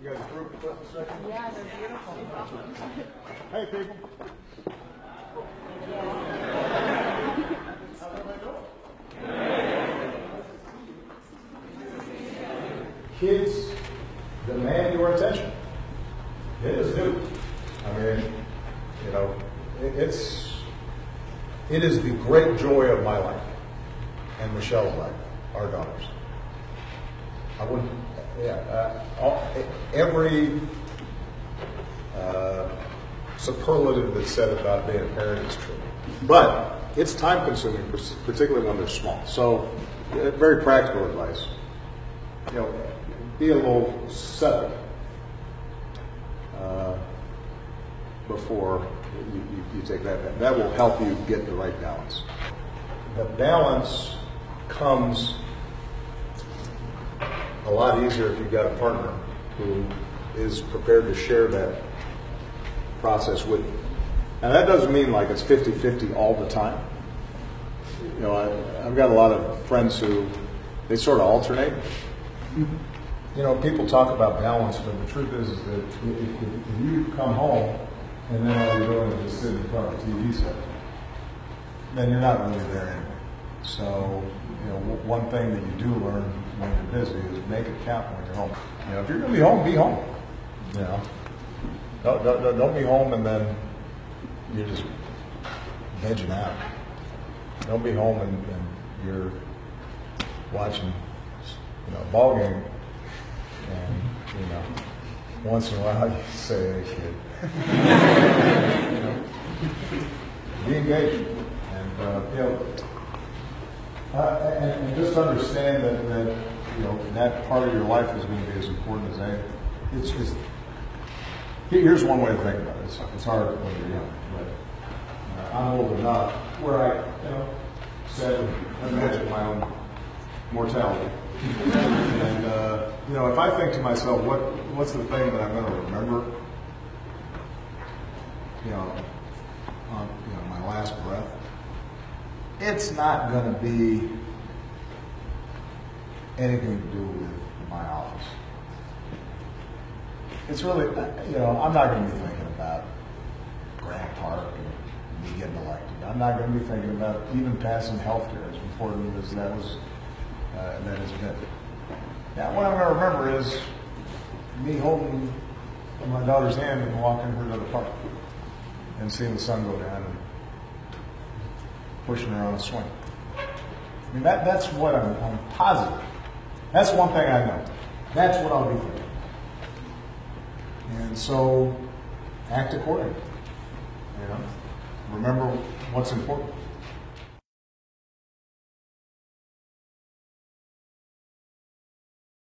You guys approved the Christmas decorations? Yeah, they're beautiful. Hey, people. How's everybody doing? Kids demand your attention. It is new. I mean, you know, it is the great joy of my life and Michelle's life, our daughters. I wouldn't, every superlative that's said about being a parent is true. But it's time consuming, particularly when they're small. So, very practical advice. You know, be a little settled before you take that. That will help you get the right balance. The balance comes a lot easier if you've got a partner who is prepared to share that process with you. And that doesn't mean like it's 50-50 all the time. You know, I've got a lot of friends who, they sort of alternate. You know, people talk about balance, but the truth is that if you come home and then all you're doing is just sitting in front of a TV set, then you're not really there anyway. So, you know, one thing that you do learn when you're busy is make it count when you're home. You know, if you're going to be home, be home. You know, don't be home and then you're just vegging out. Don't be home and you're watching, you know, a ball game, and you know, once in a while you say, "Hey, kid," you know, be engaged, and you know. And just understand that you know that part of your life is going to be as important as anything. It's here's one way to think about it. It's hard when you're young, but I'm old enough where I, you know, sadly imagine my own mortality. And you know, if I think to myself, what's the thing that I'm going to remember? You know, my last breath. It's not going to be anything to do with my office. It's really, you know, I'm not going to be thinking about Grant Park and me getting elected. I'm not going to be thinking about even passing health care, as important as that has been. Now, what I'm going to remember is me holding my daughter's hand and walking her to the park and seeing the sun go down and pushing her on a swing. I mean, that's what I'm positive. That's one thing I know. That's what I'll be thinking. And so, act accordingly. You know, remember what's important.